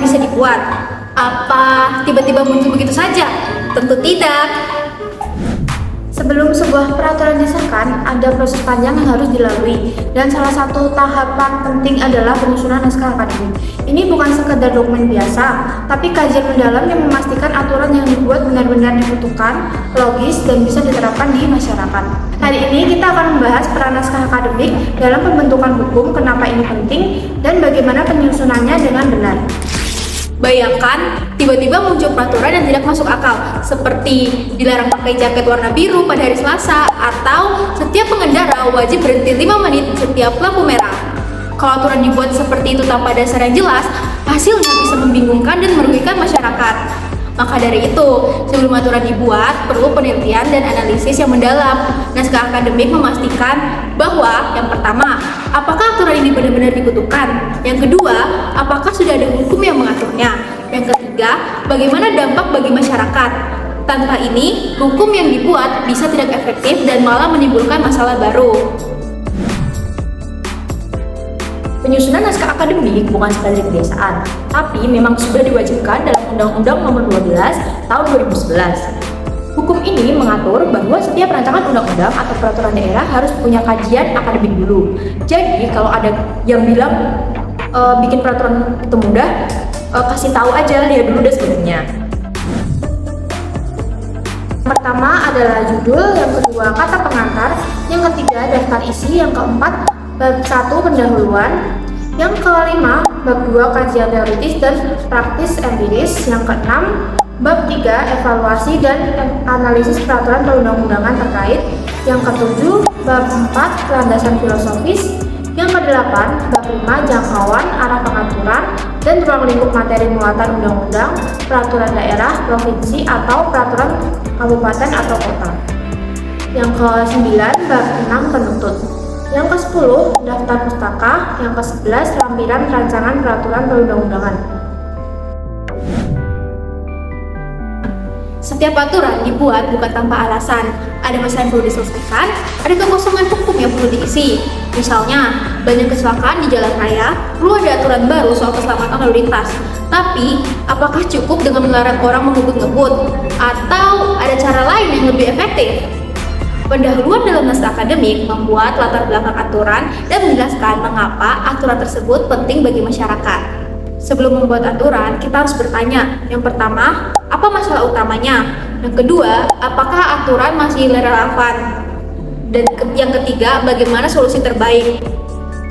bisa dibuat? Apa tiba-tiba muncul begitu saja? Tentu tidak. Sebelum sebuah peraturan disahkan, ada proses panjang yang harus dilalui, dan salah satu tahapan penting adalah penyusunan naskah akademik. Ini bukan sekedar dokumen biasa, tapi kajian mendalam yang memastikan aturan yang dibuat benar-benar dibutuhkan, logis, dan bisa diterapkan di masyarakat. Hari ini kita akan membahas peran naskah akademik dalam pembentukan hukum, kenapa ini penting, dan bagaimana penyusunannya dengan benar. Bayangkan, tiba-tiba muncul peraturan yang tidak masuk akal, seperti dilarang pakai jaket warna biru pada hari Selasa, atau setiap pengendara wajib berhenti 5 menit setiap lampu merah. Kalau aturan dibuat seperti itu tanpa dasar yang jelas, hasilnya bisa membingungkan dan merugikan masyarakat. Maka dari itu, sebelum aturan dibuat, perlu penelitian dan analisis yang mendalam. Naskah akademik memastikan bahwa yang pertama, apakah aturan ini benar-benar dibutuhkan? Yang kedua, apakah sudah ada hukum yang mengaturnya? Yang ketiga, bagaimana dampak bagi masyarakat? Tanpa ini, hukum yang dibuat bisa tidak efektif dan malah menimbulkan masalah baru. Penyusunan naskah akademik bukan sekadar kebiasaan, tapi memang sudah diwajibkan dalam Undang-Undang Nomor 12 Tahun 2011. Hukum ini mengatur bahwa setiap rancangan undang-undang atau peraturan daerah harus punya kajian akademik dulu. Jadi kalau ada yang bilang bikin peraturan itu mudah, kasih tahu aja, lihat dulu deskripsinya. Pertama adalah judul, yang kedua kata pengantar, yang ketiga daftar isi, yang keempat bab 1 pendahuluan, yang kelima bab 2 kajian teoritis dan praktis empiris, yang keenam bab 3 evaluasi dan analisis peraturan perundang-undangan terkait, yang ketujuh bab 4 landasan filosofis, yang kedelapan bab 5 jangkauan arah pengaturan dan ruang lingkup materi muatan undang-undang, peraturan daerah, provinsi atau peraturan kabupaten atau kota, yang ke-9 bab 6 penuntut, yang ke-10 daftar pustaka, yang ke-11 lampiran rancangan peraturan perundang-undangan. Setiap aturan dibuat bukan tanpa alasan. Ada masalah yang perlu diselesaikan, ada kekosongan hukum yang perlu diisi. Misalnya, banyak kecelakaan di jalan raya, perlu ada aturan baru soal keselamatan lalu lintas. Tapi, apakah cukup dengan melarang orang mengebut-ngebut? Atau ada cara lain yang lebih efektif? Pendahuluan dalam naskah akademik membuat latar belakang aturan dan menjelaskan mengapa aturan tersebut penting bagi masyarakat. Sebelum membuat aturan, kita harus bertanya. Yang pertama, apa masalah utamanya? Yang kedua, apakah aturan masih relevan? Dan yang ketiga, bagaimana solusi terbaik?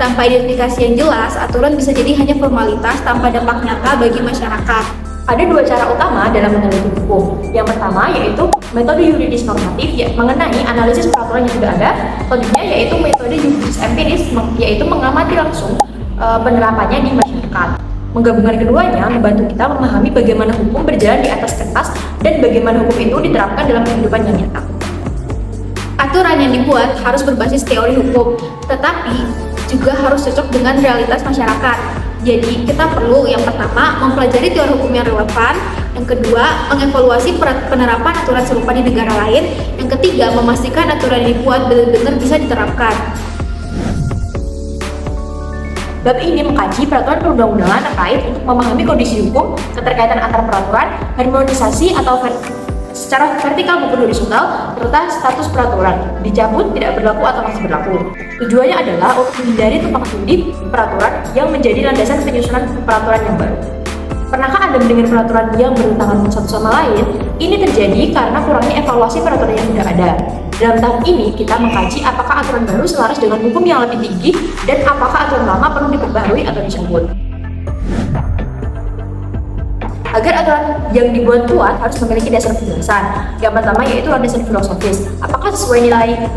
Tanpa identifikasi yang jelas, aturan bisa jadi hanya formalitas tanpa dampak nyata bagi masyarakat. Ada dua cara utama dalam meneliti hukum. Yang pertama yaitu metode yuridis normatif, mengenai analisis peraturan yang sudah ada. Selanjutnya yaitu metode yuridis empiris, yaitu mengamati langsung penerapannya di masyarakat. Menggabungkan keduanya membantu kita memahami bagaimana hukum berjalan di atas kertas dan bagaimana hukum itu diterapkan dalam kehidupan yang nyata. Aturan yang dibuat harus berbasis teori hukum, tetapi juga harus cocok dengan realitas masyarakat. Jadi kita perlu yang pertama mempelajari teori hukum yang relevan, yang kedua mengevaluasi penerapan aturan serupa di negara lain, yang ketiga memastikan aturan yang dibuat benar-benar bisa diterapkan. Bab ini mengkaji peraturan perundang-undangan terkait untuk memahami kondisi hukum, keterkaitan antar peraturan, harmonisasi atau secara vertikal maupun horizontal, serta status peraturan, dicabut, tidak berlaku atau masih berlaku. Tujuannya adalah untuk menghindari tumpang tindih peraturan yang menjadi landasan penyusunan peraturan yang baru. Pernahkah Anda mendengar peraturan yang bertentangan satu sama lain? Ini terjadi karena kurangnya evaluasi peraturan yang sudah ada. Dalam tahap ini, kita mengkaji apakah aturan baru selaras dengan hukum yang lebih tinggi dan apakah aturan lama perlu diperbarui atau dicabut. Agar aturan yang dibuat kuat harus memiliki dasar penjelasan. Yang pertama yaitu landasan filosofis. Apakah sesuai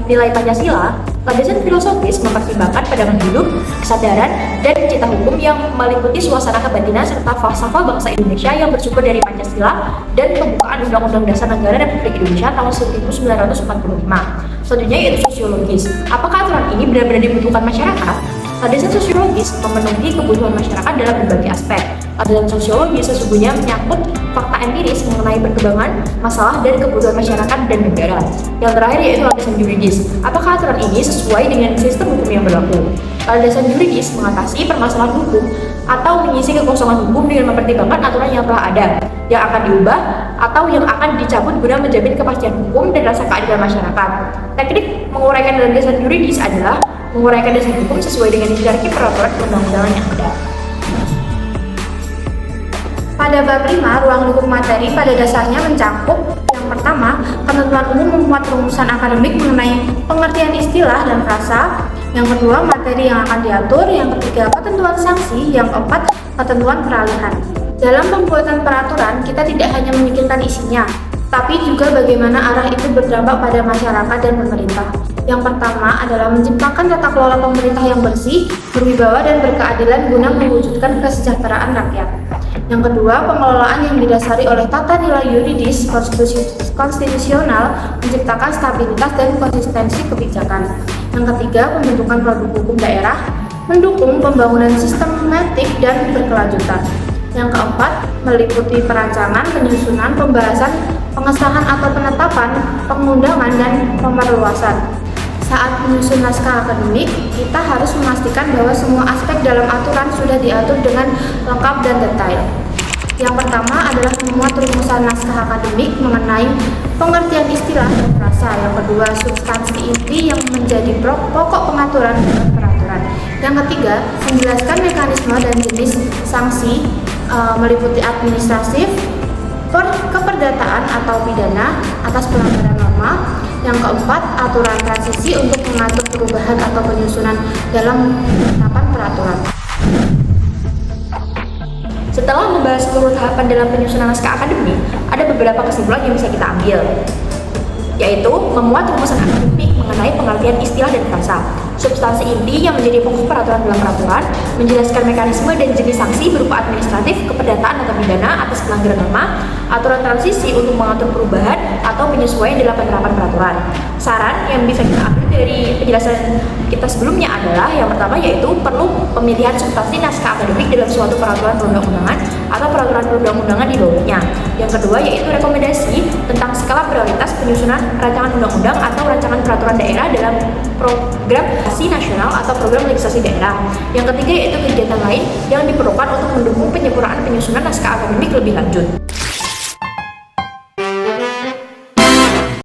nilai Pancasila? Landasan filosofis mempertimbangkan pandangan hidup, kesadaran, dan cita hukum yang meliputi suasana kebatinan serta falsafah bangsa Indonesia yang bersumber dari Pancasila dan pembukaan Undang-Undang Dasar Negara Republik Indonesia tahun 1945. Selanjutnya yaitu sosiologis. Apakah aturan ini benar-benar dibutuhkan masyarakat? Landasan sosiologis memenuhi kebutuhan masyarakat dalam berbagai aspek. Landasan sosiologis sesungguhnya menyangkut fakta empiris mengenai perkembangan, masalah, dan kebutuhan masyarakat dan negara. Yang terakhir yaitu landasan yuridis. Apakah aturan ini sesuai dengan sistem hukum yang berlaku? Landasan yuridis mengatasi permasalahan hukum atau mengisi kekosongan hukum dengan mempertimbangkan aturan yang telah ada, yang akan diubah atau yang akan dicabut guna menjamin kepastian hukum dan rasa keadilan masyarakat. Teknik menguraikan landasan yuridis adalah menguraikan dasar hukum sesuai dengan hierarki peraturan perundang-undangan yang ada. Pada bab 5, ruang lingkup materi pada dasarnya mencakup yang pertama, ketentuan umum memuat rumusan akademik mengenai pengertian istilah dan frasa. Yang kedua, materi yang akan diatur. Yang ketiga, ketentuan sanksi. Yang keempat, ketentuan peralihan. Dalam pembuatan peraturan, kita tidak hanya memikirkan isinya, tapi juga bagaimana arah itu berdampak pada masyarakat dan pemerintah. Yang pertama adalah menciptakan tata kelola pemerintah yang bersih, berwibawa, dan berkeadilan guna mewujudkan kesejahteraan rakyat. Yang kedua, pengelolaan yang didasari oleh tata nilai yuridis konstitusional, menciptakan stabilitas dan konsistensi kebijakan. Yang ketiga, pembentukan produk hukum daerah, mendukung pembangunan sistematik dan berkelanjutan. Yang keempat, meliputi perancangan, penyusunan, pembahasan, pengesahan atau penetapan, pengundangan, dan pemerluasan. Saat menyusun naskah akademik, kita harus memastikan bahwa semua aspek dalam aturan sudah diatur dengan lengkap dan detail. Yang pertama adalah memuat rumusan naskah akademik mengenai pengertian istilah dan frasa. Yang kedua, substansi inti yang menjadi pokok pengaturan dalam peraturan. Yang ketiga, menjelaskan mekanisme dan jenis sanksi meliputi administratif, keperdataan atau pidana atas pelanggaran norma. Yang keempat, aturan transisi untuk mengatur perubahan atau penyusunan dalam penetapan peraturan. Setelah membahas seluruh tahapan dalam penyusunan naskah akademik, ada beberapa kesimpulan yang bisa kita ambil, yaitu memuat rumusan akademik mengenai pengertian istilah dan frasa, substansi inti yang menjadi pokok peraturan dalam peraturan, menjelaskan mekanisme dan jenis sanksi berupa administratif, keperdataan atau pidana atas pelanggaran norma, aturan transisi untuk mengatur perubahan atau penyesuaian dalam penerapan peraturan. Saran yang bisa kita ambil dari penjelasan kita sebelumnya adalah yang pertama yaitu perlu pemilihan substansi naskah akademik dalam suatu peraturan perundang-undangan atau peraturan perundang-undangan di bawahnya. Yang kedua yaitu rekomendasi tentang skala prioritas penyusunan rancangan undang-undang atau rancangan peraturan daerah dalam program legislasi nasional atau program legislasi daerah. Yang ketiga yaitu kegiatan lain yang diperlukan untuk mendukung penyempurnaan penyusunan naskah akademik lebih lanjut.